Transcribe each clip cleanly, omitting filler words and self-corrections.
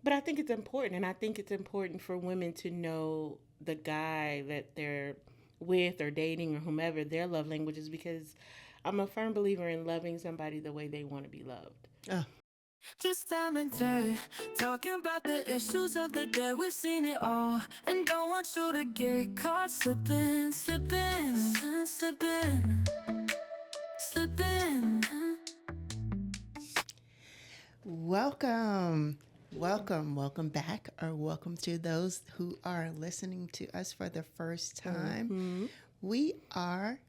But I think it's important, and I think it's important for women to know the guy that they're with or dating or whomever, their love languages, because I'm a firm believer in loving somebody the way they want to be loved. Oh. Just time and day, talking about the issues of the day. We've seen it all, and don't want you to get caught slipping, slipping, slipping, slipping. Welcome back, or welcome to those who are listening to us for the first time. Mm-hmm. We are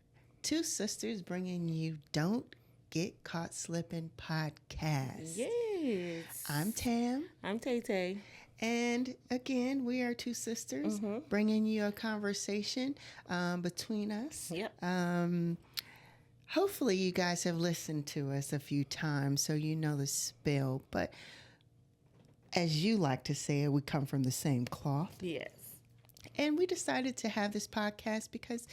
two sisters bringing you Don't Get Caught Slipping podcast. Yes. I'm Tam. I'm Tay Tay. And again, we are two sisters bringing you a conversation between us. Yep. Hopefully you guys have listened to us a few times so you know the spill. But as you like to say it, we come from the same cloth. Yes. And we decided to have this podcast because,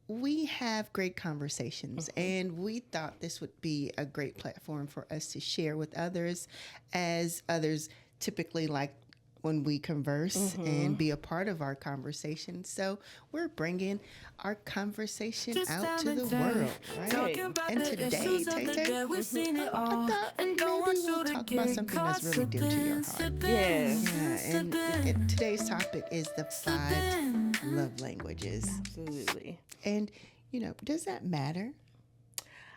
we have great conversations, and we thought this would be a great platform for us to share with others, as others typically like when we converse and be a part of our conversation. So we're bringing our conversation out to the world, right? And today, Tay-Tay, I thought maybe we'll talk about something that's really dear to your heart. Yeah. And today's topic is the 5 love languages. Absolutely. And, does that matter?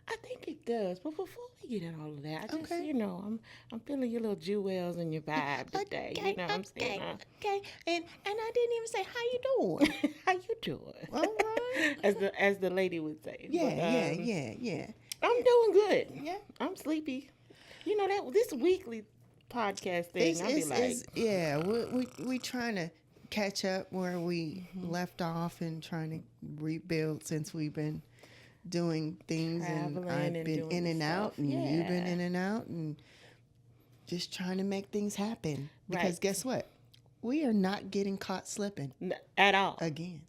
I think it does. But before we get in all of that, I just, Okay. I'm feeling your little jewels and your vibe today. Okay, You know what I'm saying? Okay. And I didn't even say how you doing. How you doing? All right. As the lady would say. Yeah. I'm doing good. Yeah. I'm sleepy. That this weekly podcast thing, I'll be like, we trying to catch up where we left off and trying to rebuild since we've been doing things, and traveling I've and been doing in and out, stuff. and you've been Yeah. in and out, and just trying to make things happen. Because Right. guess what? We are not getting caught slipping At all. again.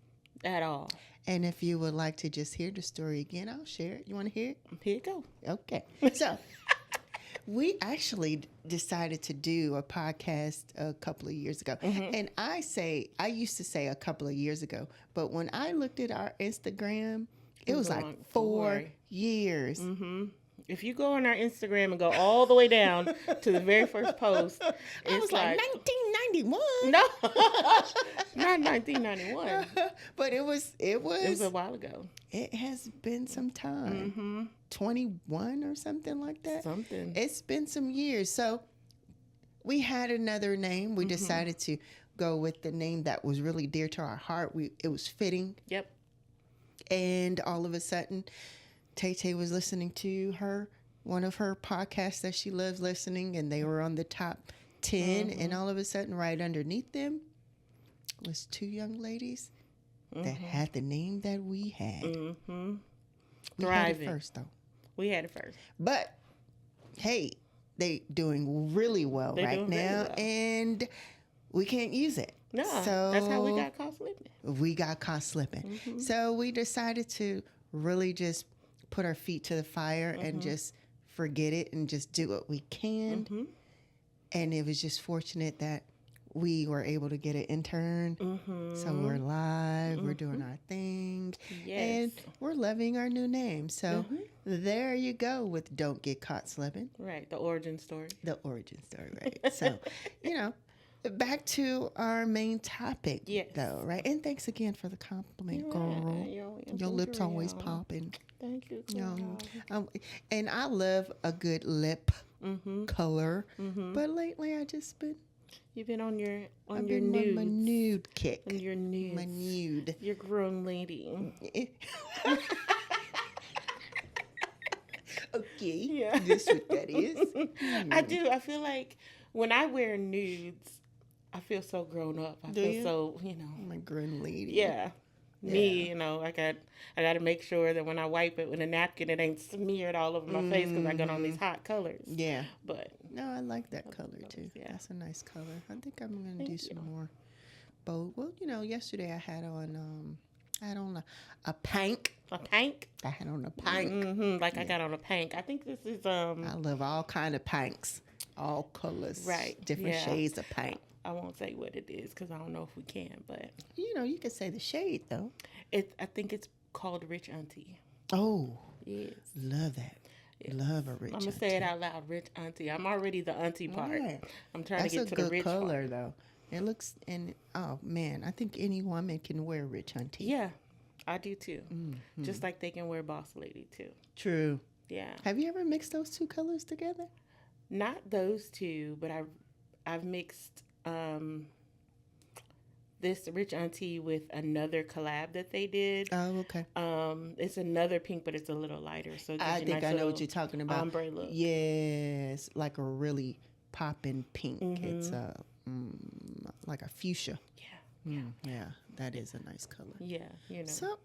At all. And if you would like to just hear the story again, I'll share it. You want to hear it? Here you go. Okay. So we actually decided to do a podcast a couple of years ago. And I used to say a couple of years ago, but when I looked at our Instagram, it was like 4 years. If you go on our Instagram and go all the way down to the very first post, it's I was like 1991. no, not 1991. But it was It was a while ago. it has been some time. 21 or something like that. Something. It's been some years. So we had another name. We decided to go with the name that was really dear to our heart. It was fitting. Yep. And all of a sudden, Tay-Tay was listening to one of her podcasts that she loves listening, and they were on the top 10. And all of a sudden, right underneath them was 2 young ladies that had the name that we had. We had it first, though. We had it first. But hey, they doing really well They right doing now, really well. and we can't use it. No, So that's how we got caught slipping. we got caught slipping. So we decided to really just put our feet to the fire and just forget it and just do what we can. And it was just fortunate that we were able to get an intern. So we're live, we're doing our thing, Yes. and we're loving our new name. So there you go with Don't Get Caught Slipping, Right, the origin story. the origin story, right? So, back to our main topic, Yes. though, right? And thanks again for the compliment, You're girl. right. Your lips always real. popping. Thank you. And I love a good lip color, but lately I just been You've been on your I've your been on my nudes. nude kick. On your nudes. My nude. You're a grown lady. Okay. Yeah. This what that is. I do. I feel like when I wear nudes, I feel so grown up. I Do feel you? so, My grown lady. yeah. Me, I got to make sure that when I wipe it with a napkin, it ain't smeared all over my face because I got on these hot colors. Yeah. But No, I like that color too. yeah. That's a nice color. I think I'm gonna do Thank some you. more bold. Well, yesterday I had on a pank. a pank, I had on a pank. like I got on a pank. I think this is I love all kind of panks. all colors, Right. different Yeah. shades of paint. I won't say what it is because I don't know if we can, but You could say the shade though. I think it's called Rich Auntie. Oh, Yes. love that. Yes. Love a rich I'm gonna auntie. say it out loud, Rich Auntie. I'm already the auntie part. Right. I'm trying That's to a get to the good rich color part. though. It looks and oh man, I think any woman can wear rich auntie. Yeah, I do too. Mm-hmm. Just like they can wear Boss Lady too. True. Yeah. Have you ever mixed those two colors together? Not those two, but I've mixed this Rich Auntie with another collab that they did. Oh, okay. It's another pink, but it's a little lighter, so it gives I you a think nice I know little what you're talking about. ombre look. Yes, like a really popping pink. It's like a fuchsia. Yeah. Yeah, that is a nice color. Yeah, So,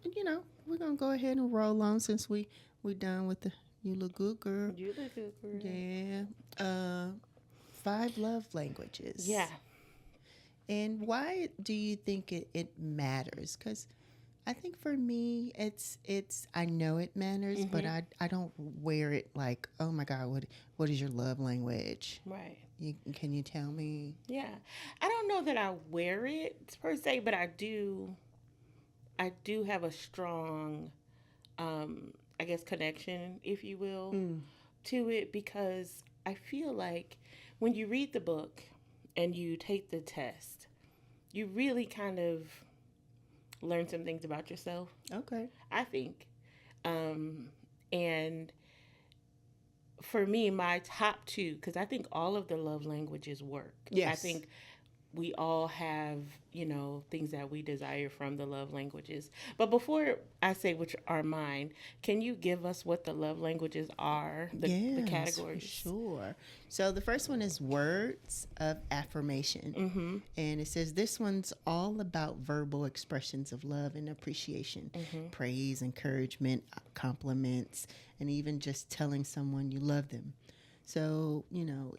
we're going to go ahead and roll on since we done with the You Look Good Girl. You look good, girl. Yeah. 5 love languages. Yeah. And why do you think it matters? Because I think for me, it's I know it matters, but I don't wear it like, oh my God, what is your love language? Right. Can you tell me? Yeah. I don't know that I wear it per se, but I do have a strong I guess connection, if you will, to it, because I feel like when you read the book and you take the test, you really kind of learn some things about yourself, Okay. I think. And for me, my top 2, because I think all of the love languages work. Yes. I think we all have, things that we desire from the love languages. But before I say which are mine, can you give us what the love languages are, the categories? For sure. So the first one is words of affirmation. And it says this one's all about verbal expressions of love and appreciation, praise, encouragement, compliments, and even just telling someone you love them. So,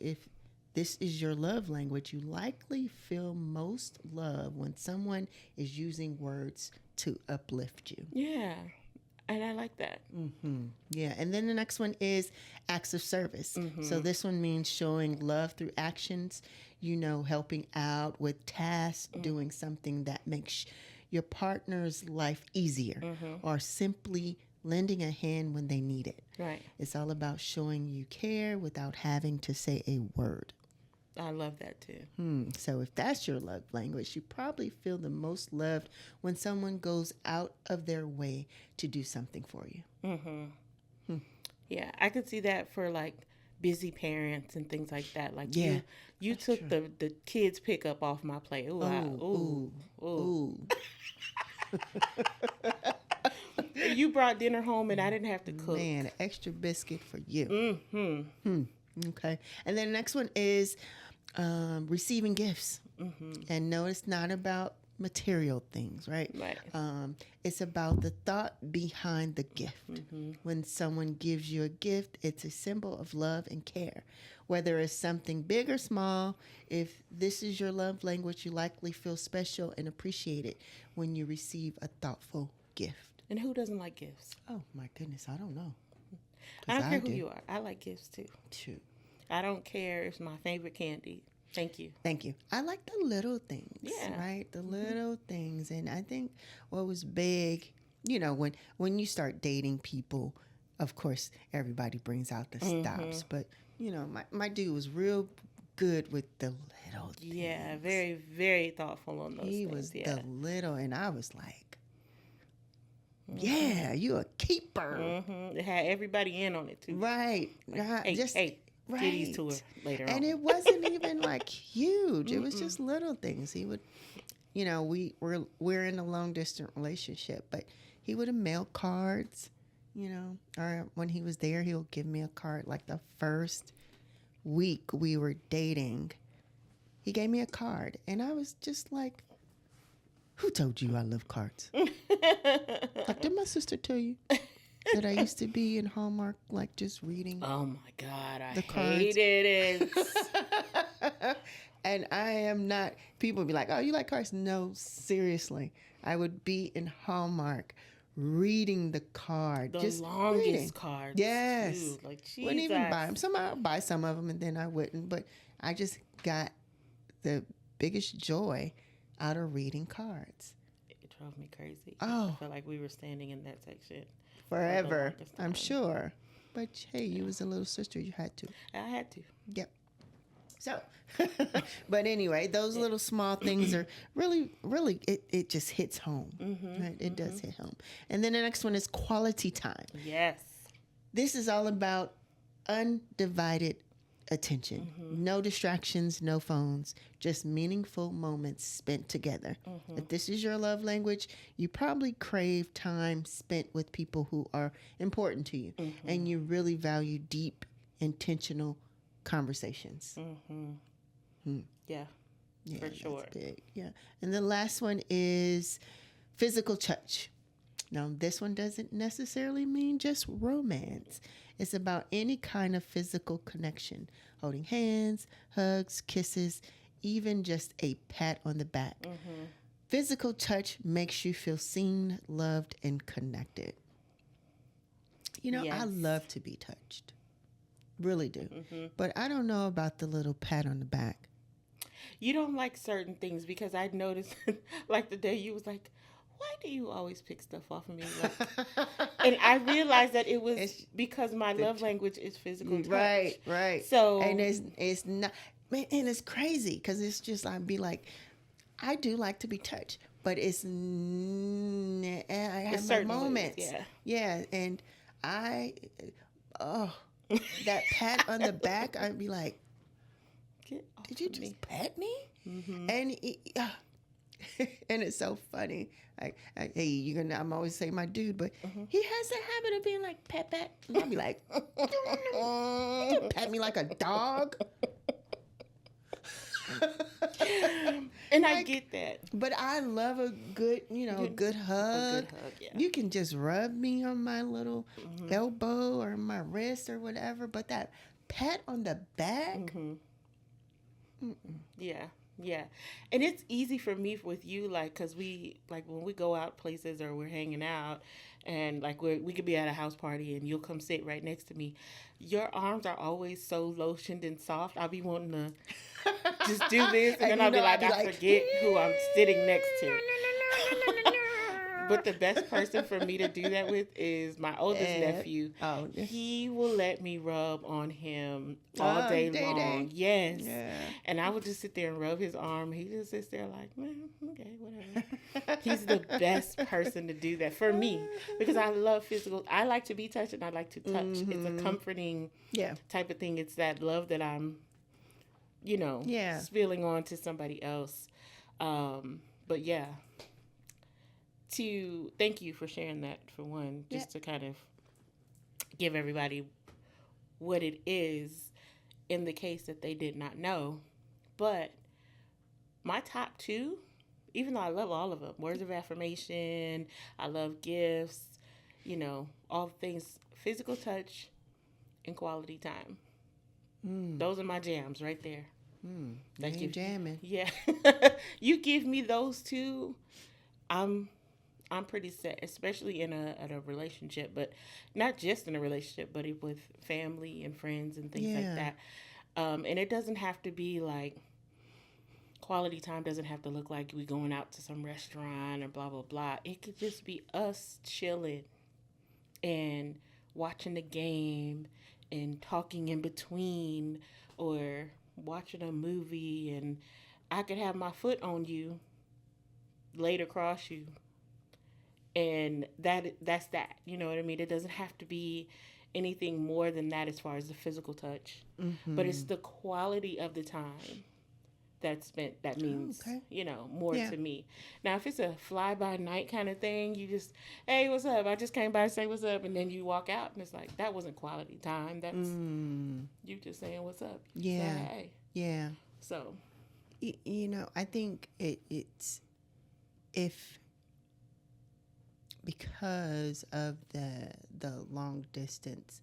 if this is your love language, you likely feel most love when someone is using words to uplift you. Yeah. And I like that. Yeah. And then the next one is acts of service. So this one means showing love through actions, helping out with tasks, doing something that makes your partner's life easier, or simply lending a hand when they need it. Right. It's all about showing you care without having to say a word. I love that too. So if that's your love language, you probably feel the most loved when someone goes out of their way to do something for you. Yeah, I could see that for like busy parents and things like that. Like Yeah, you took the kids pickup off my plate. Ooh. You brought dinner home and I didn't have to cook. Man, an extra biscuit for you. Okay. And then the next one is receiving gifts. And no, it's not about material things, right? Right. It's about the thought behind the gift. When someone gives you a gift, it's a symbol of love and care. Whether it's something big or small, if this is your love language, you likely feel special and appreciated when you receive a thoughtful gift. And who doesn't like gifts? Oh my goodness, I don't know. I don't care who you are. I like gifts too. True. I don't care. It's my favorite candy. Thank you. Thank you. I like the little things, right? The little things. And I think what was big, when you start dating people, of course, everybody brings out the stops. But, my dude was real good with the little things. Yeah, very, very thoughtful on those things. He was the little, and I was like, yeah, you a keeper. It had everybody in on it too. Right. Like, hey, titties to her later on. And it wasn't even like huge. It was just little things. He would, we're in a long distance relationship, but he would have mail cards, or when he was there, he'll give me a card. Like the first week we were dating, he gave me a card, and I was just like, who told you I love cards? Like, did my sister tell you that I used to be in Hallmark, like just reading? Oh my God, I cards? hated it. And I am not, people would be like, oh, you like cards? No, seriously. I would be in Hallmark reading the card, The just reading. longest cards Yes. too. Like Wouldn't even Jesus. buy them. Some I'll buy some of them and then I wouldn't. But I just got the biggest joy out of reading cards. It drove me crazy. I Oh, felt like we were standing in that section for the forever, longest I'm time. sure. But hey, you was a little sister. You had to. I had to. Yep. So, but anyway, those little small things are really, really, it just hits home. Right? It does hit home. And then the next one is quality time. Yes. This is all about undivided attention. No distractions, no phones, just meaningful moments spent together. If this is your love language, you probably crave time spent with people who are important to you and you really value deep, intentional conversations. Yeah. Yeah, For sure. that's big. Yeah. And the last one is physical touch. Now, this one doesn't necessarily mean just romance. It's about any kind of physical connection, holding hands, hugs, kisses, even just a pat on the back. Physical touch makes you feel seen, loved, and connected. You know, I Yes. love to be touched. Really do. But I don't know about the little pat on the back. You don't like certain things because I noticed, like the day you was like, "Why do you always pick stuff off of me?" Like, and I realized that it was It's because my love language is physical touch. Right, right. So and it's not, man, and it's crazy because it's just I'd be like, I do like to be touched, but I have my certain ways, moments. yeah. Yeah, and oh, that pat on the back, I'd be like, Get off did you of just me. pet me? And and it's so funny. Hey, you're gonna. I'm always saying my dude, but he has a habit of being like pat pat, and I'll be like, you pat me like a dog. And I get that. But I love a good, good hug. A good hug, yeah. You can just rub me on my little elbow or my wrist or whatever, but that pat on the back. Yeah, yeah. And it's easy for me with you, like, because we, like, when we go out places or we're hanging out and, like, we could be at a house party and you'll come sit right next to me. Your arms are always so lotioned and soft. I'll be wanting to just do this and then I'll be like, I forget who I'm sitting next to. But the best person for me to do that with is my oldest nephew. Oh, He will let me rub on him all day long. Yes. Yeah. And I would just sit there and rub his arm. He just sits there like, man, okay, whatever. He's the best person to do that for me because I love physical. I like to be touched and I like to touch. It's a comforting type of thing. It's that love that I'm, spilling on to somebody else. But yeah. Thank you for sharing that for one, just to kind of give everybody what it is in the case that they did not know. But my top two, even though I love all of them, words of affirmation, I love gifts, all things, physical touch and quality time. Those are my jams right there. You jamming. Yeah. You give me those two, I'm pretty set, especially in a relationship, but not just in a relationship, but with family and friends and things like that. And it doesn't have to be like quality time. Doesn't have to look like we going out to some restaurant or blah blah blah. It could just be us chilling and watching the game and talking in between, or watching a movie, and I could have my foot on you, laid across you. And that's that. You know what I mean? It doesn't have to be anything more than that as far as the physical touch. But it's the quality of the time that's spent that means, more to me. Now, if it's a fly-by-night kind of thing, you just, hey, what's up? I just came by to say what's up, and then you walk out, and it's like, that wasn't quality time. That's you just saying what's up. Yeah. Say, hey. Yeah. So. I think it's because of the long distance,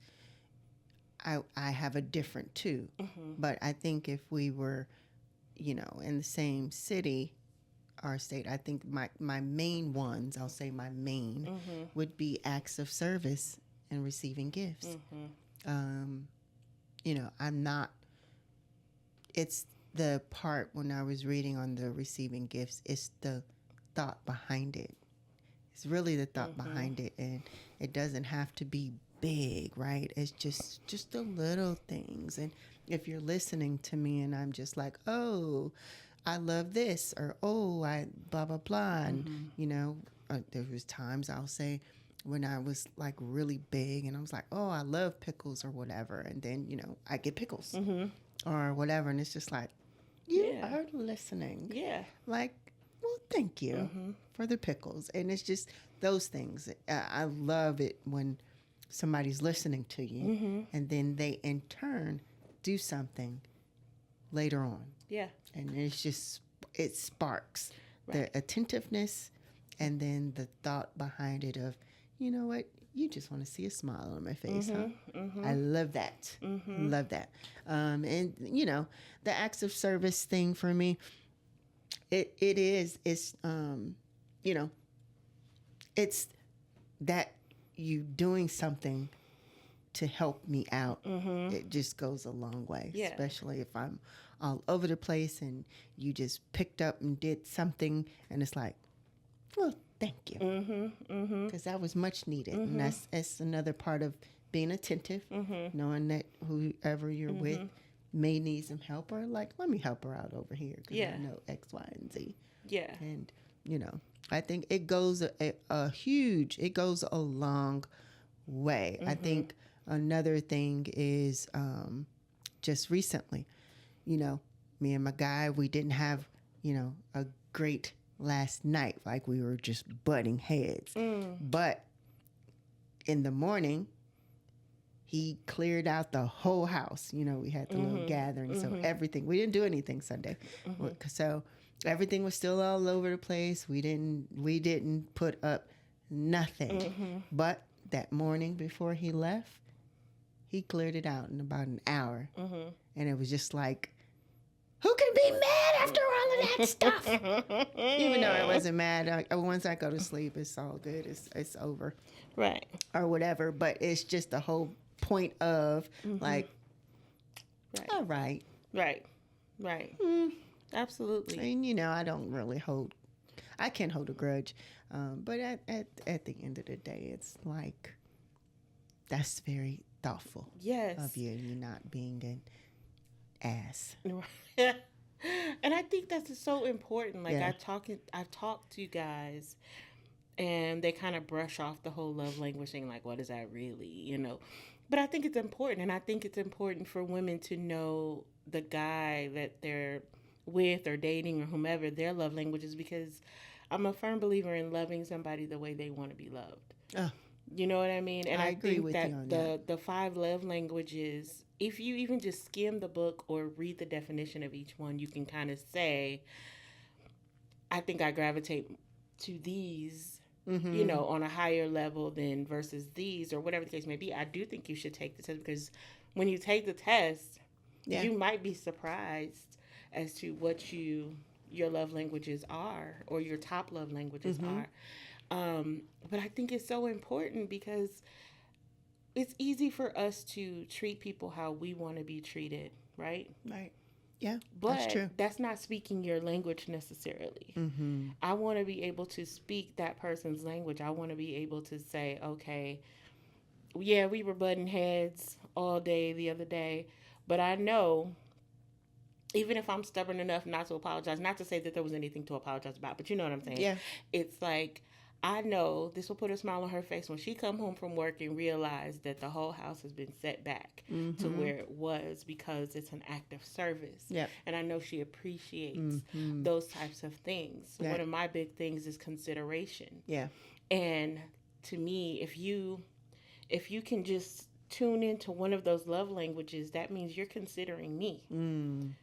I have a different too. But I think if we were, in the same city, our state, I think my main ones, I'll say my main, would be acts of service and receiving gifts. You know, I'm not, it's the part when I was reading on the receiving gifts, it's the thought behind it. It's really the thought behind it. And it doesn't have to be big, right? It's just the little things. And if you're listening to me and I'm just like, oh, I love this, or oh, I blah blah blah, and you know, there was times I'll say when I was like really big and I was like, oh, I love pickles or whatever, and then you know I get pickles or whatever, and it's just like you are listening, like, well, thank you for the pickles, and it's just those things. I love it when somebody's listening to you, and then they in turn do something later on. Yeah. And it's just, it sparks the attentiveness and then the thought behind it of, you know what, you just want to see a smile on my face, huh? I love that. Love that. And, you know, the acts of service thing for me, it's, you know, it's that you doing something to help me out. It just goes a long way, especially if I'm all over the place and you just picked up and did something and it's like, well, thank you, because that was much needed. And that's another part of being attentive, knowing that whoever you're with may need some help, or like, let me help her out over here because I know X, Y, and Z. And you know, I think it goes it goes a long way. I think another thing is just recently, you know, me and my guy, we didn't have, you know, a great last night. Like we were just butting heads. But in the morning, he cleared out the whole house. You know, we had the little gathering. So everything, we didn't do anything Sunday. So everything was still all over the place. We didn't put up nothing. But that morning before he left, he cleared it out in about an hour. And it was just like, who can be mad after all of that stuff? Even though I wasn't mad. Once I go to sleep, it's all good. It's over. Right. Or whatever. But it's just the whole point of like, all right. Right. Right. Absolutely. And, you know, I don't really I can't hold a grudge. But at the end of the day, it's like, that's very thoughtful of you. You're not being an ass. And I think that's so important. Like I've talked to guys and they kind of brush off the whole love language thing, like, what is that really, you know? But I think it's important, and I think it's important for women to know the guy that they're with or dating or whomever, their love languages, because I'm a firm believer in loving somebody the way they want to be loved. You know what I mean? And I agree think with that you on the 5 love languages, if you even just skim the book or read the definition of each one, you can kind of say, I think I gravitate to these, you know, on a higher level than versus these, or whatever the case may be. I do think you should take the test, because when you take the test, you might be surprised as to what your love languages are, or your top love languages are. But I think it's so important because it's easy for us to treat people how we want to be treated, right? Right. Yeah, but that's true. That's not speaking your language necessarily. I want to be able to speak that person's language. I want to be able to say, okay, yeah, we were butting heads all day the other day, but I know, even if I'm stubborn enough not to apologize, not to say that there was anything to apologize about, but you know what I'm saying? Yeah. It's like, I know this will put a smile on her face when she come home from work and realize that the whole house has been set back to where it was, because it's an act of service. Yeah. And I know she appreciates those types of things. Yeah. One of my big things is consideration. Yeah. And to me, if you can just tune into one of those love languages, that means you're considering me and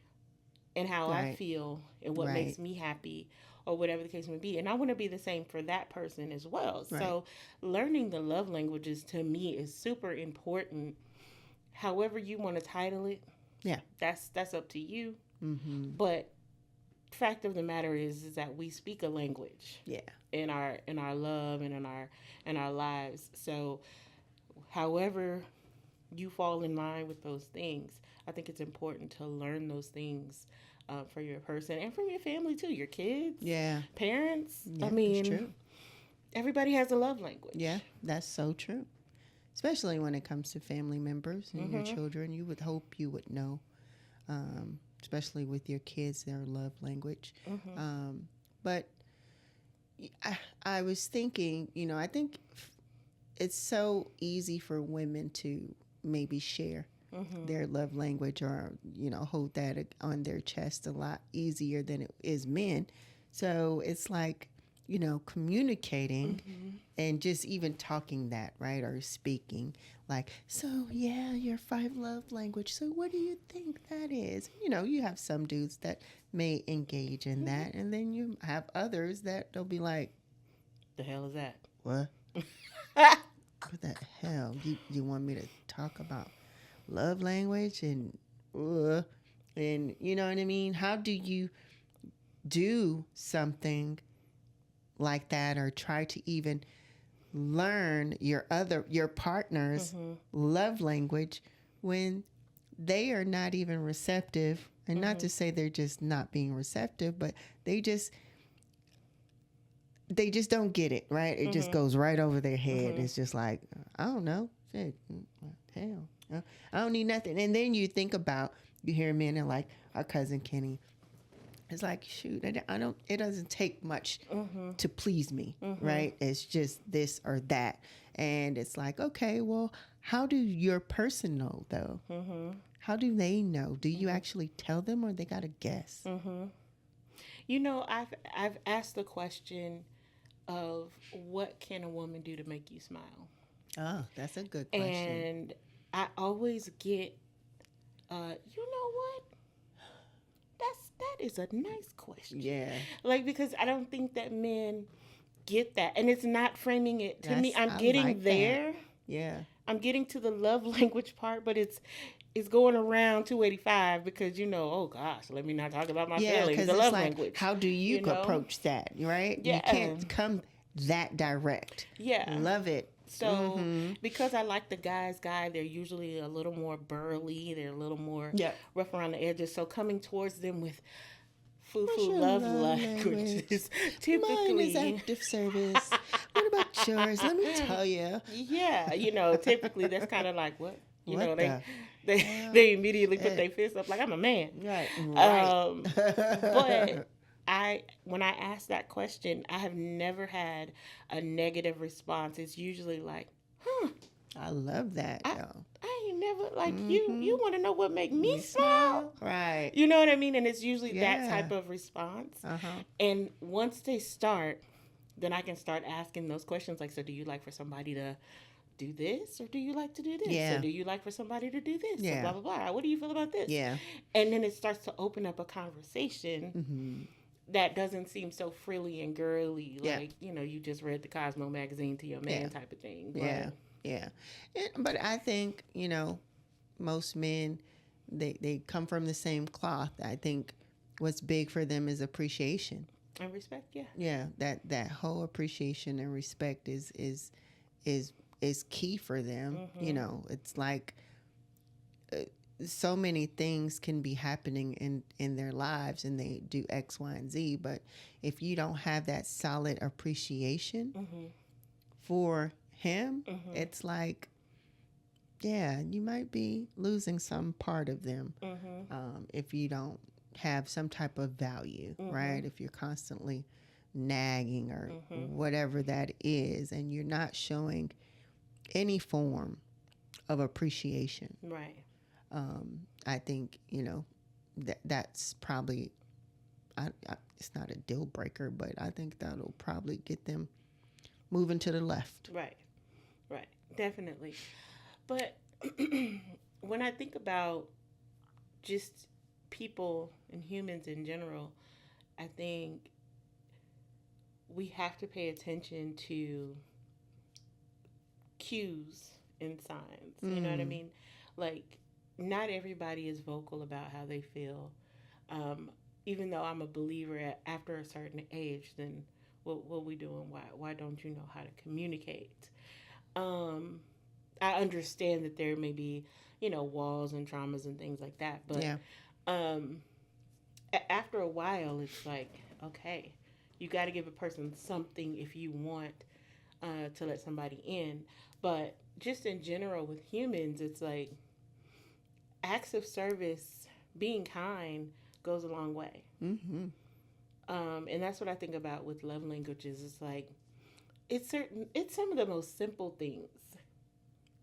how I feel and what makes me happy, or whatever the case may be. And I want to be the same for that person as well. Right. So learning the love languages to me is super important. However you want to title it, that's up to you. But fact of the matter is that we speak a language Yeah. in our love and in our lives. So, however you fall in line with those things, I think it's important to learn those things for your person and from your family too, your kids, Yeah. parents. Yeah. I That's mean, true. everybody has a love language. Yeah. That's so true. Especially when it comes to family members and your children, you would hope you would know, especially with your kids, their love language. But I was thinking, I think it's so easy for women to maybe share their love language or, hold that on their chest a lot easier than it is men. So it's like, communicating and just even talking that, right? Or speaking like, so yeah, your 5 love language. So what do you think that is? You have some dudes that may engage in that. And then you have others that they'll be like, The hell is that? what? What the hell? You want me to talk about love language and you know what I mean? How do you do something like that or try to even learn your partner's love language when they are not even receptive? And not to say they're just not being receptive, but they just don't get it, right? It just goes right over their head. It's just like, I don't know. Shit. Hell. I don't need nothing. And then you think about, you hear men and like our cousin Kenny. It's like, shoot, it doesn't take much to please me, right? It's just this or that. And it's like, okay, well, how do your person know though? How do they know? Do you actually tell them or they got to guess? I've asked the question of what can a woman do to make you smile? Oh, that's a good question. And I always get, you know what? That is a nice question. Yeah. Like, because I don't think that men get that. And it's not framing it to me. I'm I getting like there. that. Yeah. I'm getting to the love language part, but it's going around 285 because, oh gosh, let me not talk about my feelings. Because The it's love like, language. how do you approach that, right? Yeah. You can't come that direct. Yeah. Love it. So, because I like the guy's guy, they're usually a little more burly. They're a little more rough around the edges. So, coming towards them with foo-foo love languages, typically. Mine is active service. What about yours? Let me tell you. Yeah, typically that's kind of like, what? They They immediately put their fist up like, I'm a man. Right. But when I ask that question, I have never had a negative response. It's usually like, I love that, though. I ain't never, like, you want to know what make me smile? Right. You know what I mean? And it's usually that type of response. And once they start, then I can start asking those questions like, so do you like for somebody to do this, or do you like to do this? Yeah. Or do you like for somebody to do this? Yeah. So blah, blah, blah. What do you feel about this? Yeah. And then it starts to open up a conversation that doesn't seem so frilly and girly, like, you just read the Cosmo magazine to your man type of thing. But, yeah. But I think, most men, they come from the same cloth. I think what's big for them is appreciation. And respect, Yeah, that whole appreciation and respect is key for them. It's like so many things can be happening in their lives and they do X, Y, and Z. But if you don't have that solid appreciation for him, it's like, you might be losing some part of them if you don't have some type of value, right? If you're constantly nagging or whatever that is, and you're not showing any form of appreciation. Right. I think, that's probably, it's not a deal breaker, but I think that'll probably get them moving to the left. Right. Definitely. But when I think about just people and humans in general, I think we have to pay attention to cues and signs. You know what I mean? Like, not everybody is vocal about how they feel. even though I'm a believer after a certain age, then what we doing? Why don't you know how to communicate? Um, I understand that there may be, walls and traumas and things like that, but Yeah. um, after a while, it's like, okay, you got to give a person something if you want to let somebody in. But just in general with humans, it's like acts of service, being kind goes a long way. Mm-hmm. And that's what I think about with love languages. It's like it's some of the most simple things.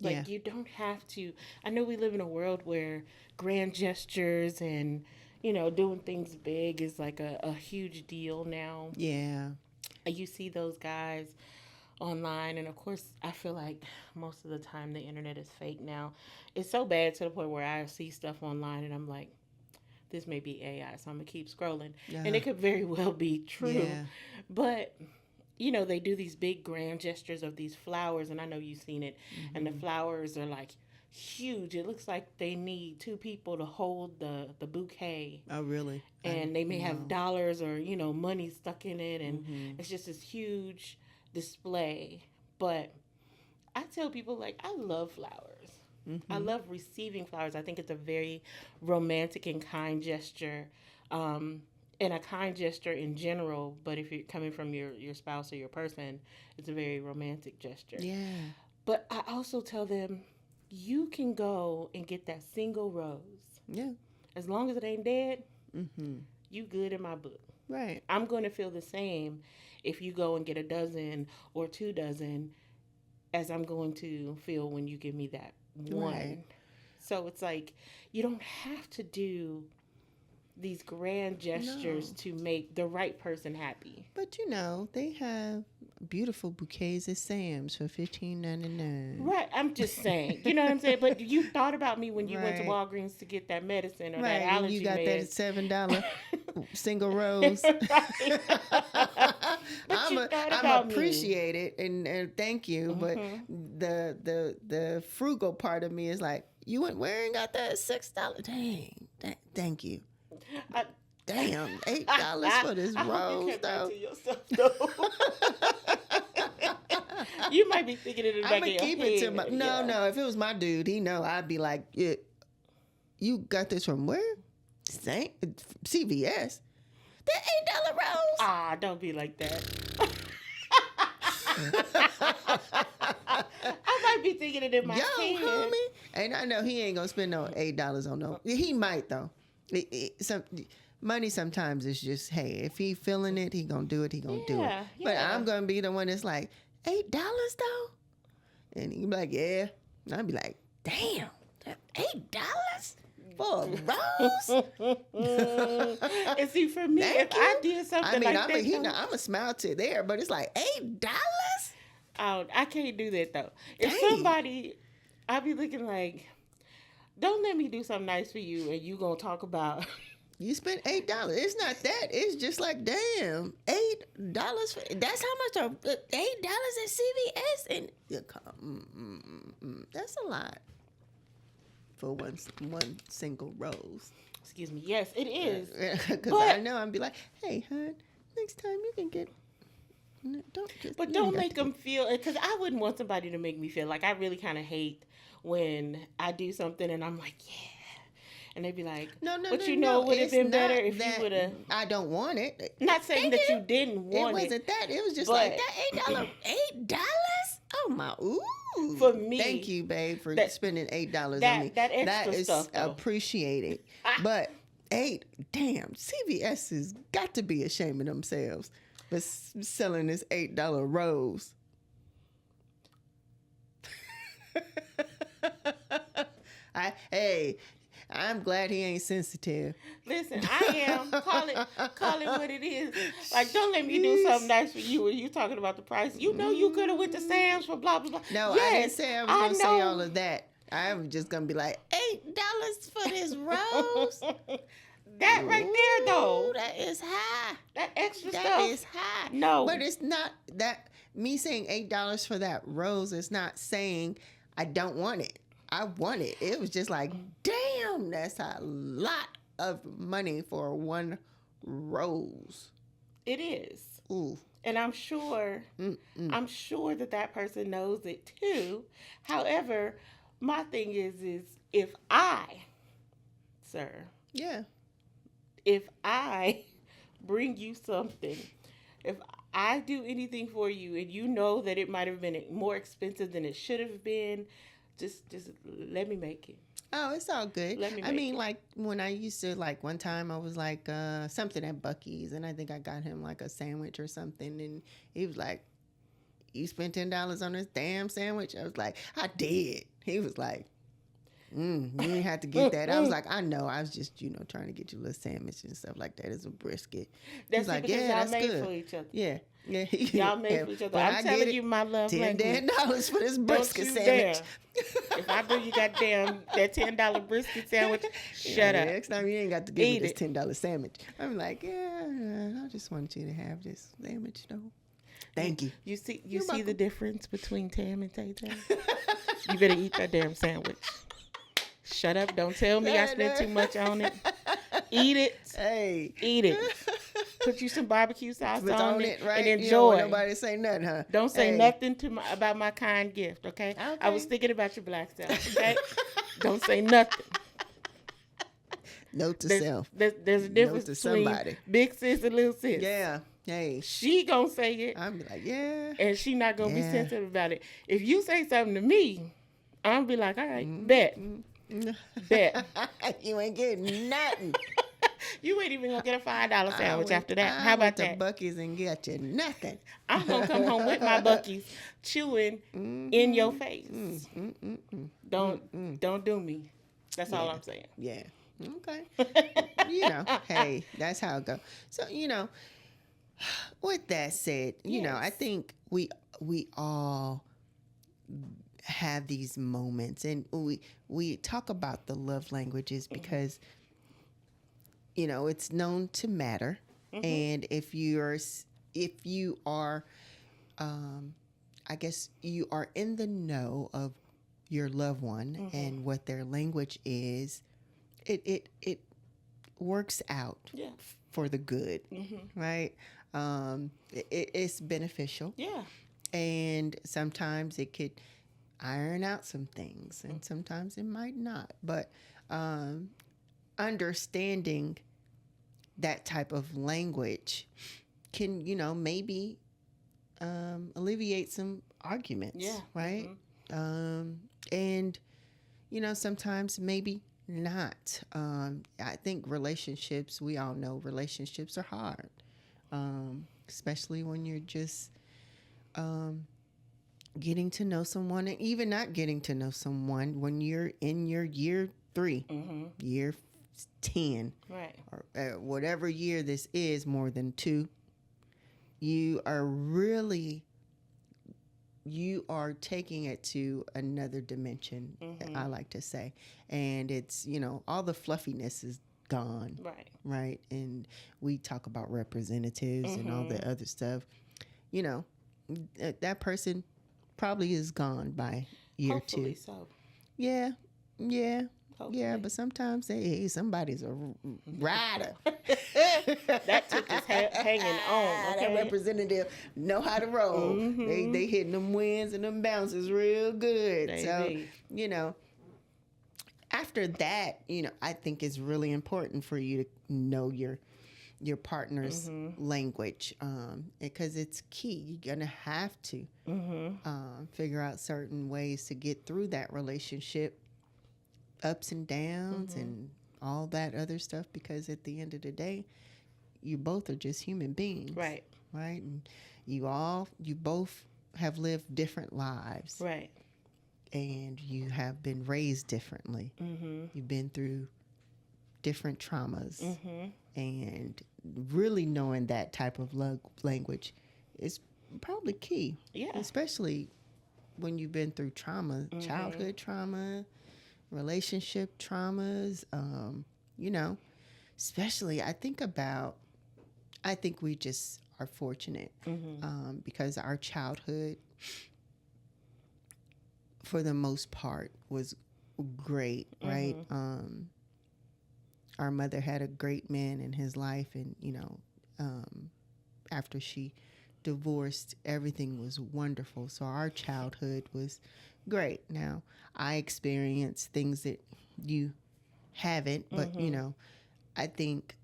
Yeah. Like you don't have to. I know we live in a world where grand gestures and doing things big is like a huge deal now. Yeah. You see those guys online, and of course I feel like most of the time the internet is fake now. It's so bad to the point where I see stuff online and I'm like, this may be AI, so I'm gonna keep scrolling. And Uh-huh. it could very well be true. Yeah. But they do these big grand gestures of these flowers, and I know you've seen it. Mm-hmm. And the flowers are like huge. It looks like they need two people to hold the bouquet. Oh, really? And they may have No. dollars or money stuck in it, and Mm-hmm. it's just this huge display. But I tell people, like, I love flowers. I Mm-hmm. love receiving flowers. I think it's a very romantic and kind gesture, and a kind gesture in general. But if you're coming from your spouse or your person, it's a very romantic gesture. Yeah. But I also tell them, you can go and get that single rose. Yeah. As long as it ain't dead, Mm-hmm. you good in my book. Right. I'm going to feel the same if you go and get a dozen or 2 dozen as I'm going to feel when you give me that one. Right. So it's like you don't have to do these grand gestures No. to make the right person happy. But they have beautiful bouquets at Sam's for $15.99. Right, I'm just saying. You know what I'm saying? But you thought about me when you went to Right. Walgreens to get that medicine or Right, that and allergy you got that med. at $7 single rose. Right. But you thought I'm about me. appreciated and thank you, but Mhm. the frugal part of me is like, you went where and got that $6? Dang, thank you. I- Damn, $8 for this I hope you rose kept that though. to yourself, though. You might be thinking it in the back I'm of gonna your keep head. it to my. No, Yeah. no. If it was my dude, he know. I'd be like, yeah, you got this from where? Saint CVS. That $8 rose. Ah, don't be like that. I might be thinking it in my Yo, head. homie. And I know he ain't gonna spend no $8 on no. He might though. Money sometimes is just, hey, if he feeling it, he gonna do it. He gonna do it. Yeah, But yeah. I'm gonna be the one that's like $8 though, and he be like, yeah. And I'd be like, damn, that $8 for a rose. And see, for me, Thank if I you. did something I mean, like that, I'm a smile to there, but it's like $8. I can't do that though. If Dang. somebody, I'd be looking like, don't let me do something nice for you, and you gonna talk about. You spent $8. It's not that. It's just like, damn, $8 for that's how much $8 at CVS, and that's a lot for one single rose. Excuse me. Yes, it is. Because But- I know I'd be like, hey, hon, next time you can get. But don't make them feel, because I wouldn't want somebody to make me feel like, I really kind of hate when I do something and I'm like, yeah. And they'd be like, No, but no, you know, it would have it's been better not if that you would have. I don't want it. Not saying that you didn't It want it. wasn't that. It was just but- like that $8. Oh my! Ooh. For me, thank you, babe, for that- spending $8 on that- me. that extra that is stuff, though. appreciated. But damn, CVS has got to be ashamed of themselves for selling this $8 rose. I'm glad he ain't sensitive. Listen, I am. Call it what it is. Like, don't let me do something nice for you when you talking about the price. You know you could have went to Sam's for blah, blah, blah. No, yes, I didn't say I was going to say know. all of that. I was just going to be like, $8 for this rose? That right there, though. Ooh, that is high. That extra That stuff. is high. No. But it's not that, me saying $8 for that rose is not saying I don't want it. I want it. It was just like, damn, that's a lot of money for one Rose. It is. Ooh. And I'm sure Mm-mm. that person knows it too. However, my thing is if I, sir, Yeah. if I bring you something, if I do anything for you and you know that it might have been more expensive than it should have been, just let me make it. Oh, it's all good. Let me I make mean, it. like when I used to, like one time I was like something at Buc-ee's, and I think I got him like a sandwich or something, and he was like, "You spent $10 on this damn sandwich?" I was like, "I did." He was like, you didn't have to get that. I was like, I know. I was just, trying to get you a little sandwich and stuff like that. It's a brisket. That's He's like, because yeah, y'all that's made good. for each other. Yeah. Yeah. Y'all made for each other. But I'm I telling get it. you my love language. $10 for this Don't brisket you sandwich. dare. If I bring you goddamn that $10 brisket sandwich, shut up. Next time you ain't got to give me Eat this it. $10 sandwich. I'm like, yeah, I just want you to have this sandwich though. Thank you. You see You're the welcome. difference between Tam and Tay Tay? You better eat that damn sandwich. Shut up. Don't tell me I spent too much on it. Eat it. Hey. Eat it. Put you some barbecue sauce Put on it right? and You don't want enjoy. nobody to say nothing, huh? Don't say Hey. nothing about my kind gift, okay? I Okay. was thinking about your black self, okay? Don't say nothing. Note to There's, self. there's a difference to between somebody. big sis and little sis. Yeah. Hey. She gonna say it, I'm be like, yeah. and she not gonna be Yeah. sensitive about it. If you say something to me, I'm gonna be like, all right, bet. Bet. You ain't getting nothing. You ain't even gonna get a $5 sandwich after that. I How about went that? to Buc-ee's and got you nothing. I'm gonna come home with my Buc-ee's chewing in your face. Don't do me. That's all I'm saying. Yeah. Okay. Hey, that's how it goes. So, with that said, I think we all have these moments, and we talk about the love languages because it's known to matter. And if you are I guess you are in the know of your loved one and what their language is, it works out for the good, right? It's beneficial. Yeah. And sometimes it could iron out some things, and sometimes it might not. But understanding that type of language can, maybe alleviate some arguments. Yeah. Right? And, sometimes maybe not. I think relationships, we all know relationships are hard, especially when you're just getting to know someone, and even not getting to know someone when you're in your year 3, year 10, Right. or whatever year this is, more than 2, you are taking it to another dimension, I like to say. And it's, all the fluffiness is gone. Right. Right. And we talk about representatives and all the other stuff. That person probably is gone by year Hopefully 2. so. Yeah. Yeah. Hopefully. Yeah, but sometimes somebody's a rider. That took us hanging on. Okay? That representative know how to roll. They hitting them wins and them bounces real good. Baby. So, after that, I think it's really important for you to know your partner's language, because it's key. You're gonna have to figure out certain ways to get through that relationship, ups and downs and all that other stuff, because at the end of the day, you both are just human beings. Right. Right. And you both have lived different lives. Right. And you have been raised differently. You've been through different traumas. And really knowing that type of love language is probably key. Yeah. Especially when you've been through trauma, childhood trauma, relationship traumas, especially I think we just are fortunate because our childhood, for the most part, was great, right? our mother had a great man in his life, and after she divorced, everything was wonderful. So our childhood was great. Now I experienced things that you haven't, but I think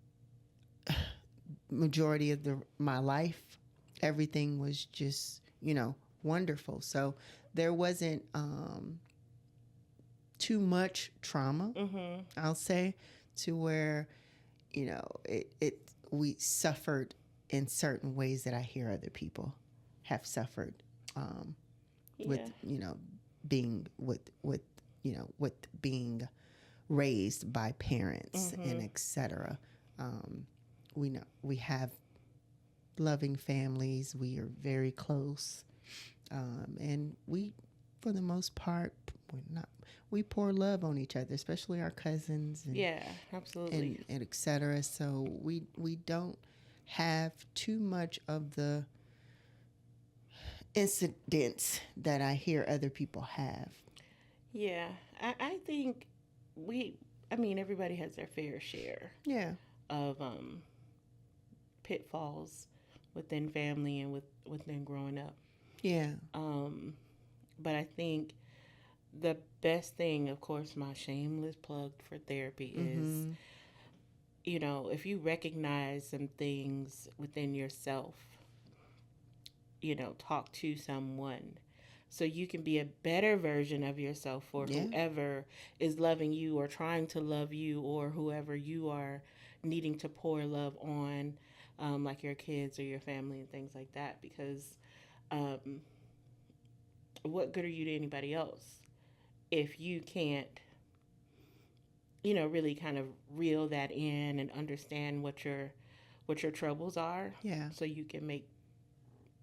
majority of my life, everything was just wonderful. So there wasn't too much trauma, I'll say, to where it we suffered in certain ways that I hear other people have suffered with Yeah. being with being raised by parents and etc. We know we have loving families. We are very close, and we, for the most part, we pour love on each other, especially our cousins and Yeah, absolutely. and etc. So we don't have too much of the incidents that I hear other people have. Yeah, I think we, I mean, everybody has their fair share Yeah. of pitfalls within family and within growing up. Yeah. Um, but I think the best thing, of course, my shameless plug for therapy is, Mm-hmm. if you recognize some things within yourself, talk to someone so you can be a better version of yourself for Yeah. whoever is loving you or trying to love you, or whoever you are needing to pour love on, like your kids or your family and things like that. Because um, what good are you to anybody else if you can't, really kind of reel that in and understand what your troubles are, Yeah. so you can make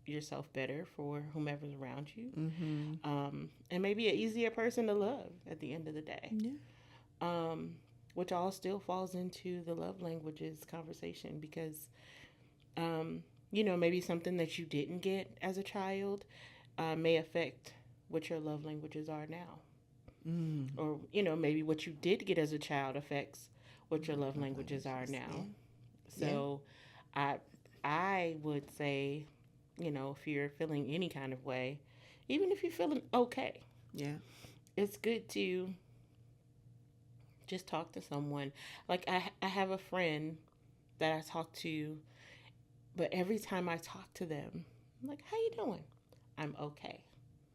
yourself better for whomever's around you, Mm-hmm. and maybe an easier person to love at the end of the day. Yeah. um, which all still falls into the love languages conversation, because maybe something that you didn't get as a child may affect what your love languages are now, Mm. or maybe what you did get as a child affects what your love Love languages are languages. now. Yeah. So i I would say, if you're feeling any kind of way, even if you're feeling okay, Yeah. it's good to just talk to someone. Like I have a friend that I talk to, but every time I talk to them, I'm like, "How you doing?" "I'm okay."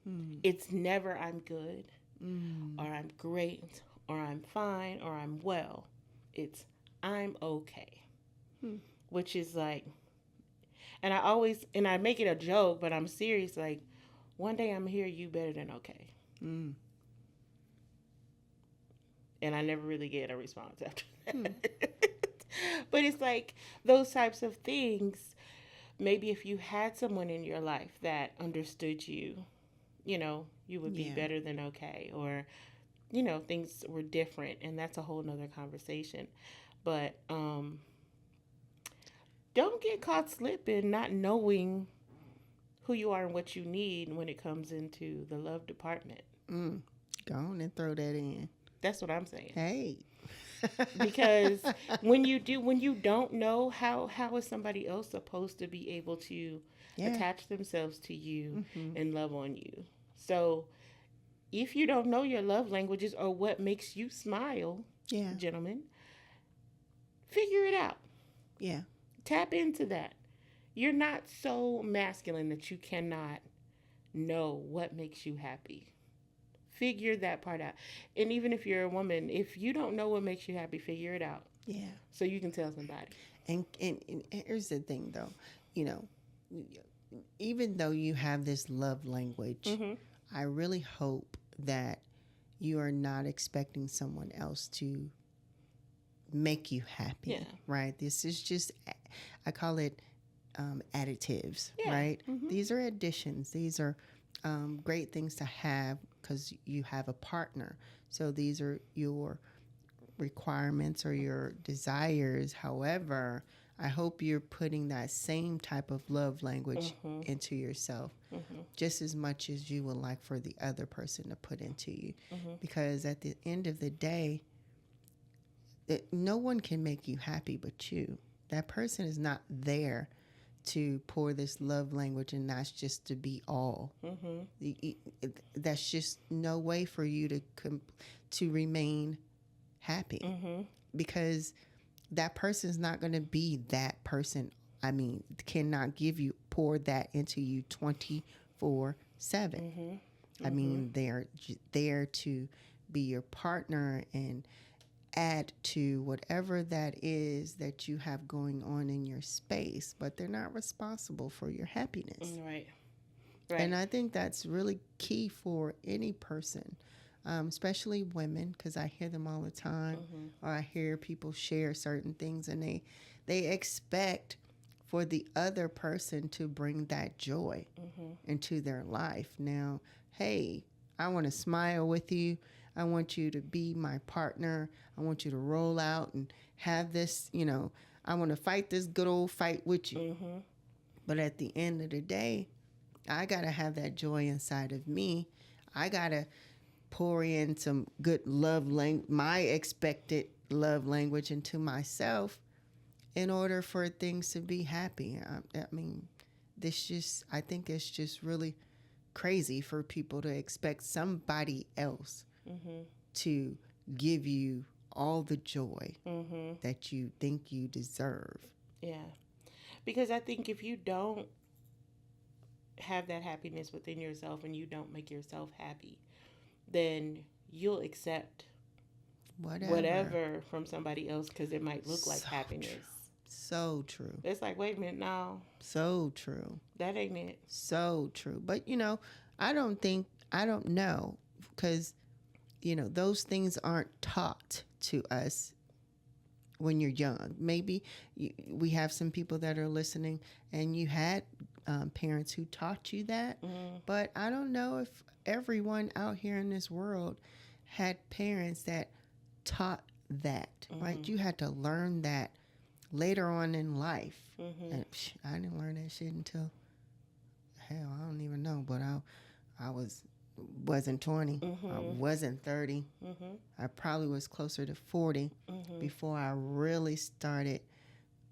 Mm. It's never "I'm good" Mm. or "I'm great" or "I'm fine" or "I'm well." It's "I'm okay," Mm. which is like, and I make it a joke, but I'm serious. Like, one day I'm hear you better than okay, Mm. and I never really get a response after Mm. that. But it's like those types of things. Maybe if you had someone in your life that understood you, you would be Yeah. better than okay, or things were different, and that's a whole nother conversation. But don't get caught slipping, not knowing who you are and what you need when it comes into the love department. Mm. Go on and throw that in. That's what I'm saying. Hey. Because when you don't know, how is somebody else supposed to be able to Yeah. attach themselves to you Mm-hmm. and love on you? So if you don't know your love languages or what makes you smile, Yeah. gentlemen, figure it out. Yeah. Tap into that. You're not so masculine that you cannot know what makes you happy. Figure that part out. And even if you're a woman, if you don't know what makes you happy, figure it out Yeah. so you can tell somebody. And here's the thing, though, you know, even though you have this love language, Mm-hmm. I really hope that you are not expecting someone else to make you happy, Yeah. right? This is just, I call it additives, Yeah. right? Mm-hmm. These are additions. These are great things to have because you have a partner. So these are your requirements or your desires. However, I hope you're putting that same type of love language Mm-hmm. into yourself Mm-hmm. just as much as you would like for the other person to put into you. Mm-hmm. Because at the end of the day, no one can make you happy but you. That person is not there to pour this love language, and that's just to be all. That's just no way for you to remain happy, because that person's not going to be that person. I mean, cannot pour that into you 24/7. I mean, they're there to be your partner and add to whatever that is that you have going on in your space, but they're not responsible for your happiness. Right. And I think that's really key for any person, especially women, because I hear them all the time, or I hear people share certain things, and they expect for the other person to bring that joy into their life. Now, hey, I want to smile with you. I want you to be my partner. I want you to roll out and have this, I want to fight this good old fight with you. But at the end of the day, I got to have that joy inside of me. I got to pour in some good love language, my expected love language into myself in order for things to be happy. I mean, I think it's just really crazy for people to expect somebody else to give you all the joy that you think you deserve. Yeah. Because I think if you don't have that happiness within yourself and you don't make yourself happy, then you'll accept whatever from somebody else because it might look like happiness. True. So true. It's like, wait a minute, no. So true. That ain't it. So true. But, I don't know, because, those things aren't taught to us when you're young. Maybe we have some people that are listening and you had parents who taught you that, but I don't know if everyone out here in this world had parents that taught that, right? You had to learn that later on in life. And I didn't learn that shit until, hell, I don't even know, but I wasn't 20. I wasn't 30. I probably was closer to 40 before I really started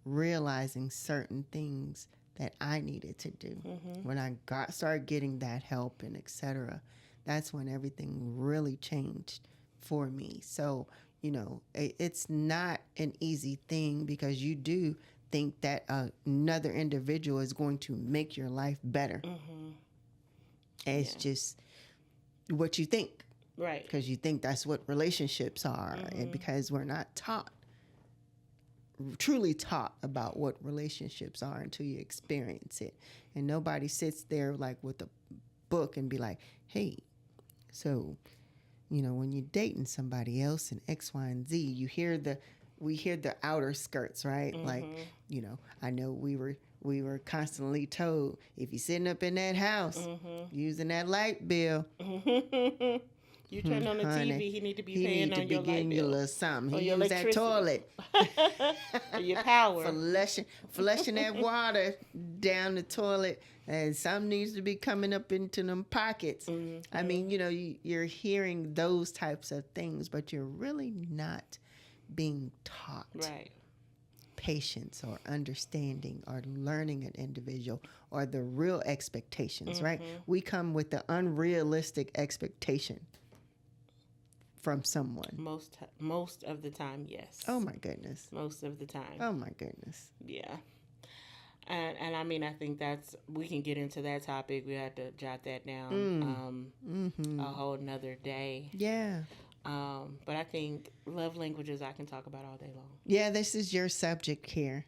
realizing certain things that I needed to do. When I started getting that help and etc., that's when everything really changed for me. So, it's not an easy thing, because you do think that another individual is going to make your life better. It's just what you think. Right. Because you think that's what relationships are. And because we're not truly taught about what relationships are until you experience it. And nobody sits there like with a book and be like, hey, so, when you're dating somebody else and X, Y, and Z, we hear the outer skirts, right? Like, I know we were constantly told, if you're sitting up in that house using that light bill, you turn on the honey, TV, he need to be paying on your light getting you a bill. little something. Or He your use that toilet. Or your power. Flushing that water down the toilet, and some needs to be coming up into them pockets. I mean, you're hearing those types of things, but you're really not being taught patience or understanding or learning an individual or the real expectations, right? We come with the unrealistic expectation from someone. Most of the time, yes. Oh my goodness. Most of the time. Oh my goodness. Yeah. And I mean, I think we can get into that topic. We have to jot that down a whole nother day. Yeah. But I think love languages I can talk about all day long. Yeah, this is your subject here.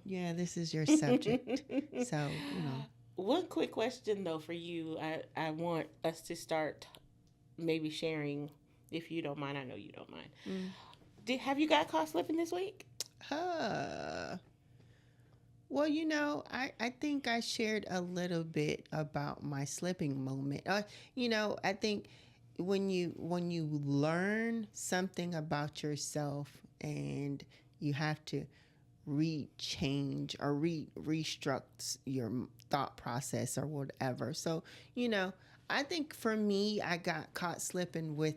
Yeah, this is your subject. So, One quick question, though, for you. I want us to start maybe sharing, if you don't mind. I know you don't mind. Have you got caught slipping this week? Well, I think I shared a little bit about my slipping moment. I think when you learn something about yourself and you have to rechange or restruct your thought process or whatever. So, I think for me, I got caught slipping with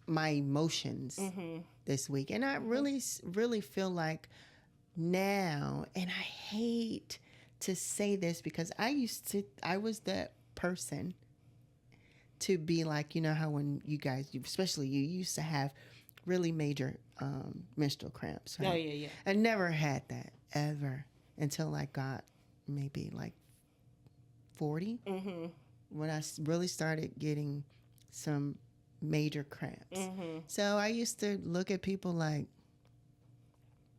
my emotions this week. And I really feel like now, and I hate to say this because I was that person to be like, you know how when you guys, especially you used to have really major menstrual cramps, right? Oh, yeah, yeah. I never had that ever until I got maybe like 40 when I really started getting some major cramps. So I used to look at people like,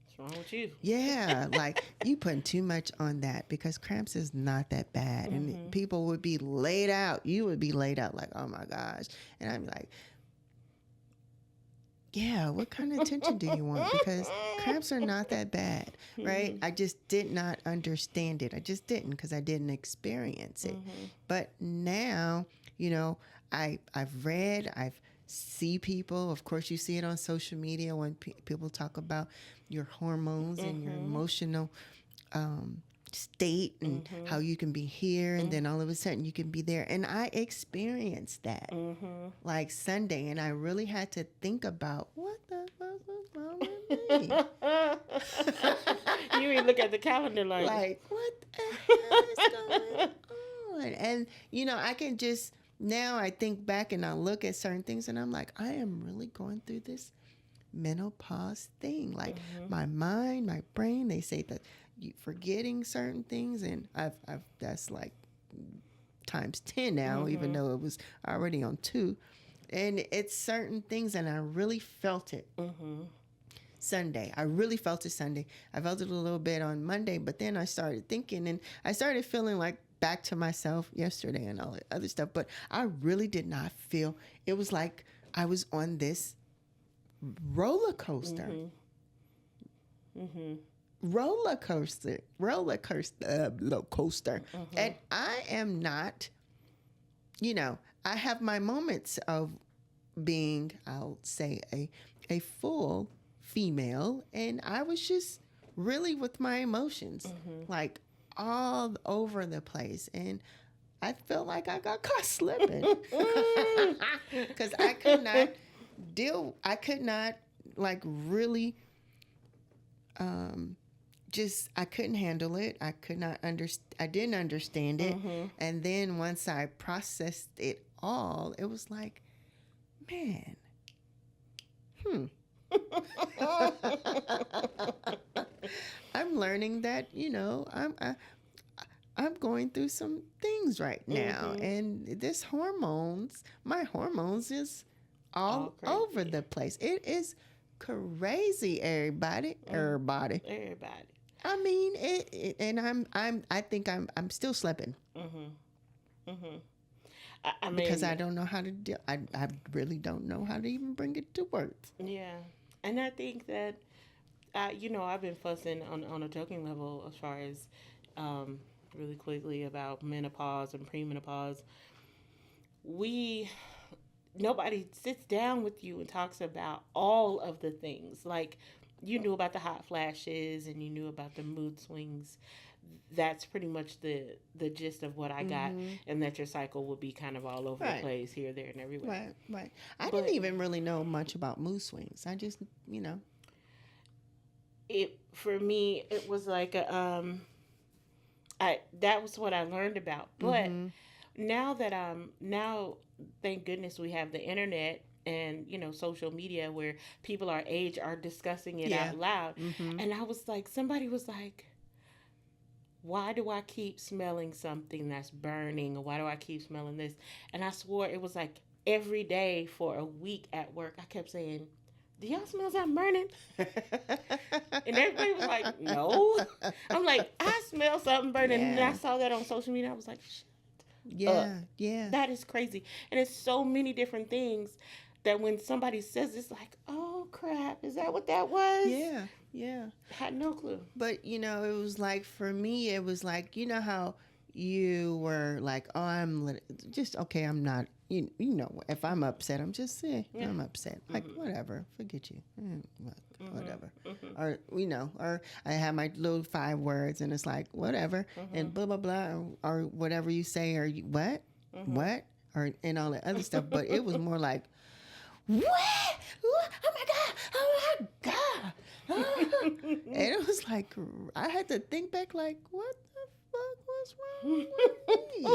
what's wrong with you? yeah, like you putting too much on that because cramps is not that bad. And people would be laid out. You would be laid out like, oh my gosh. And I'm like, yeah, what kind of attention do you want? Because cramps are not that bad, right? I just did not understand it. I just didn't because I didn't experience it. But now, you know, I've read, I've see people. Of course, you see it on social media when people talk about your hormones and your emotional state and how you can be here and then all of a sudden you can be there. And I experienced that like Sunday, and I really had to think about what the fuck was wrong with me. You even look at the calendar like what the hell is going on? And you know, I can just now I think back and I look at certain things and I'm like, I am really going through this menopause thing. Like my mind, my brain, they say that you forgetting certain things, and I've that's like times 10 now, even though it was already on 2. And it's certain things, and I really felt it Sunday. I really felt it Sunday. I felt it a little bit on Monday, but then I started thinking, and I started feeling like back to myself yesterday and all that other stuff. But I really did not feel, it was like I was on this roller coaster. Roller coaster. And I am not, you know, I have my moments of being, I'll say, a full female, and I was just really with my emotions, like all over the place. And I felt like I got caught slipping because I could not like really just I couldn't handle it. I could not I didn't understand it. And then once I processed it all, it was like, man, I'm learning that, you know, I'm going through some things right now, and my hormones is all over the place. It is crazy, everybody. I mean, and I think I'm still slipping. I mean, because I don't know how to deal. I really don't know how to even bring it to words. Yeah, and I think that you know, I've been fussing on a joking level as far as really quickly about menopause and premenopause. Nobody sits down with you and talks about all of the things. Like, you knew about the hot flashes and you knew about the mood swings. That's pretty much the gist of what I got, and that your cycle would be kind of all over the place, here, there, and everywhere. Right. I didn't even really know much about mood swings. I just, you know. For me, it was like that was what I learned about. But now thank goodness we have the internet and, you know, social media where people our age are discussing it out loud. And I was like, somebody was like, why do I keep smelling something that's burning? Or why do I keep smelling this? And I swore it was like every day for a week at work, I kept saying, do y'all smell something burning? And everybody was like, no. I'm like, I smell something burning. And I saw that on social media. I was like, shit. Yeah. That is crazy. And it's so many different things that when somebody says, it's like, oh crap, is that what that was? Yeah. Had no clue. But, you know, it was like, for me, it was like, you know how you were like, oh, I'm not, you know, if I'm upset, I'm just saying, I'm upset. Like, whatever, forget you. Whatever. Or, you know, or I have my little 5 words and it's like, whatever, and blah, blah, blah, or whatever you say, or you, what, or, and all that other stuff. But it was more like, what? Oh my God. Oh my God. And it was like, I had to think back, like, what the fuck was wrong with me?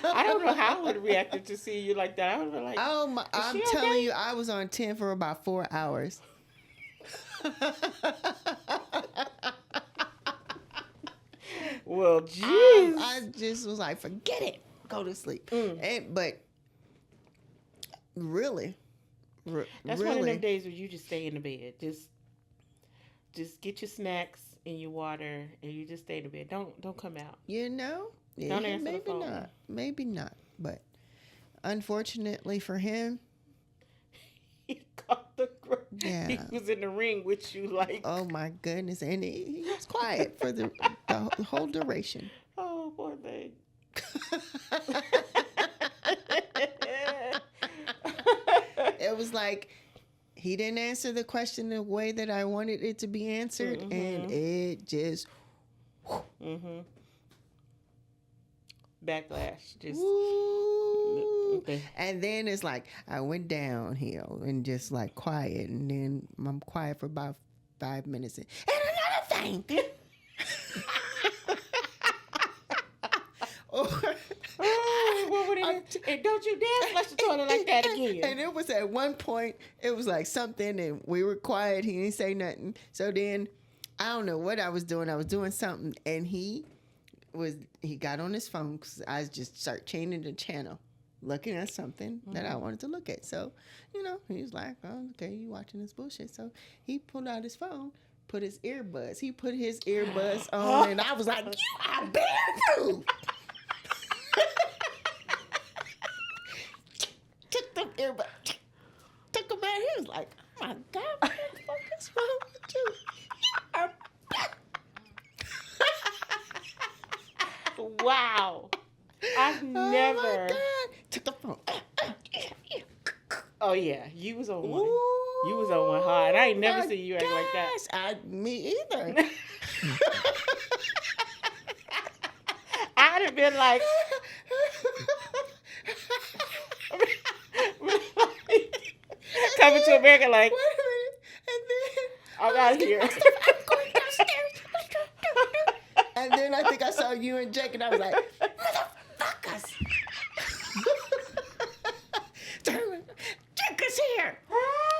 I don't know how I would have reacted to see you like that. I would have been like, Oh my, is I'm she telling okay? you, I was on 10 for about 4 hours. Well, jeez. I just was like, forget it, go to sleep. But really, That's one of them days where you just stay in the bed. Just get your snacks and your water, and you just stay in the bed. Don't come out. you know, Don't answer the maybe phone. maybe not. But unfortunately for him, He caught the. yeah. He was in the ring with you, like. Oh my goodness, and he was quiet for the whole duration. Oh, poor thing. It was like he didn't answer the question the way that I wanted it to be answered, and it just Backlash. Just. woo. And then it's like I went downhill and just like quiet, and then I'm quiet for about 5 minutes. And another thing. What would it? And don't you dare flush the toilet like that again. And it was at one point, it was like something, and we were quiet. He didn't say nothing. So then, I don't know what I was doing. I was doing something, and he got on his phone because I just started changing the channel, looking at something that I wanted to look at. So, he's like, oh, okay, you watching this bullshit. So he pulled out his phone, put his earbuds. He put his earbuds on, and I was like, you are bear proof. Took them earbuds, took them out. He was like, oh my God, what the fuck is wrong with you? You are Wow. I've never. Oh my God. Took the phone. Oh yeah, you was on one. You was on one hard. I ain't never my seen you act like that. gosh, Me either. I'd have been like, coming to America like, Wait a minute. And then I'm out of here. I'm going downstairs. And then I think I saw you and Jake, and I was like, motherfuckers. Jake is here.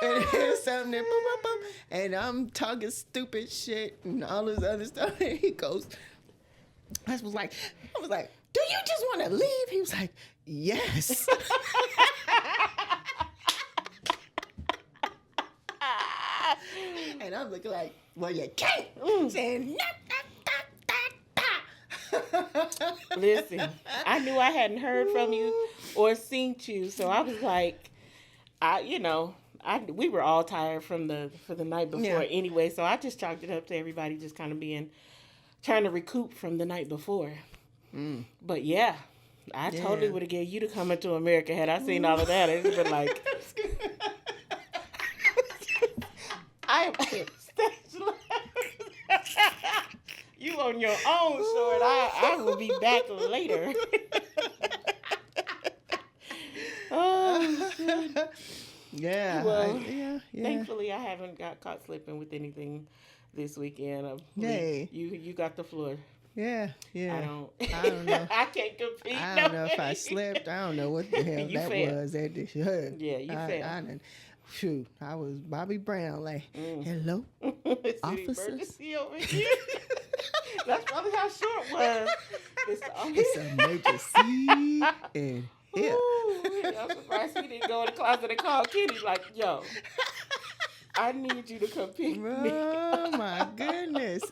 And here's something, and boom, boom, boom. And I'm talking stupid shit and all this other stuff. And he goes, I was like, do you just want to leave? He was like, yes. And I'm looking like, well, you can't. Saying, Listen, I knew I hadn't heard from you or seen you, so I was like, we were all tired for the night before anyway, so I just chalked it up to everybody just kind of trying to recoup from the night before. But yeah, I totally would have gave you to come into America had I seen all of that. It's been like, I am you on your own, Short. I will be back later. Oh, shit. Yeah. Well, thankfully, I haven't got caught slipping with anything this weekend. Yay. You got the floor. Yeah. I don't know. I can't compete. I don't know if I slipped. I don't know what the hell You that failed. was. Yeah, you failed. Shoot, I was Bobby Brown. Like, hello, It's an officers? emergency over here. That's probably how Short was. It's an emergency. And here. Ooh, I'm surprised he didn't go in the closet and call Kenny like, yo, I need you to come pick me. Oh my goodness.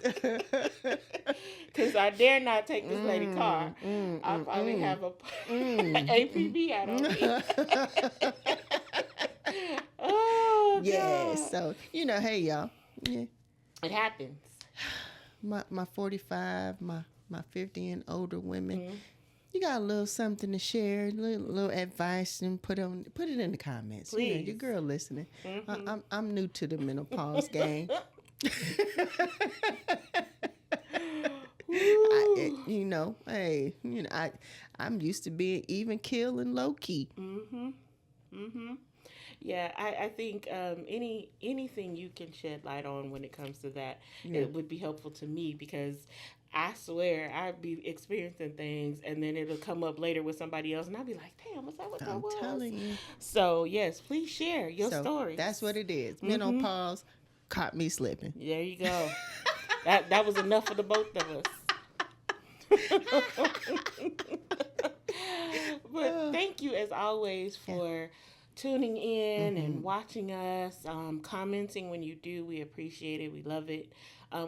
Because I dare not take this lady's car. I'll probably have a APB out on me. Oh, Yeah, God. so, hey, y'all. Yeah. It happens. My 45, my 50 and older women, you got a little something to share, little advice, and put it in the comments. Please. Your girl listening. I'm new to the menopause game. I'm used to being even kill and low key. Mm-hmm. Yeah, I think anything you can shed light on when it comes to that, Yeah. it would be helpful to me because I swear I'd be experiencing things and then it'll come up later with somebody else and I'll be like, damn, was that what that I'm was? telling you. So yes, please share your So stories. that's what it is. Mm-hmm. Menopause caught me slipping. There you go. That was enough for the both of us. But thank you as always Yeah. for tuning in and Mm-hmm. watching us, commenting when you do. We appreciate it. We love it.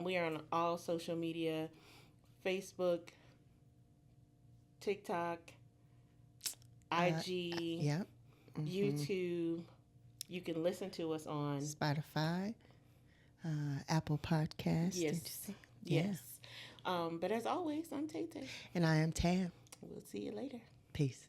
We are on all social media: Facebook, TikTok, Uh, IG, yeah. Mm-hmm. YouTube. You can listen to us on. Spotify, Apple Podcast. Yes, Did you say? Yeah. yes. But as always, I'm Tay Tay. And I am Tam. We'll see you later. Peace.